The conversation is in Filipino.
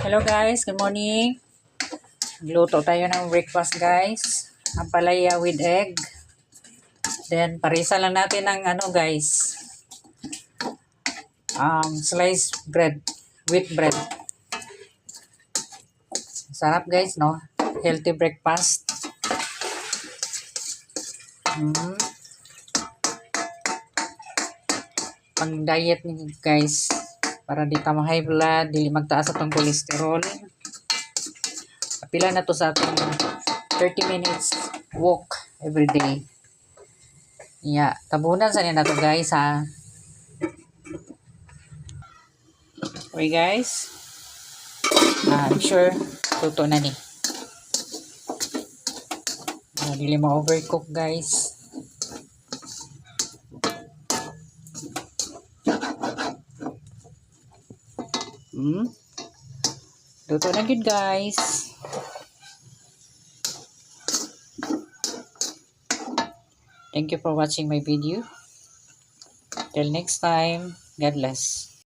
Hello guys, good morning. Luto tayo ng breakfast guys. Ampalaya with egg. Then parisa lang natin ng guys. Sliced bread, wheat bread. Sarap guys, no? Healthy breakfast. Pang diet ni guys, para di ka ma-high blood, dili magtaas atong cholesterol. Pila na to sa atong 30 minutes walk every day. Yeah, tabunan sa na to guys ha. Okay guys. I'm sure luto na ni. Dili ma-overcook guys. Luto na good guys. Thank you for watching my video. Till next time, God bless.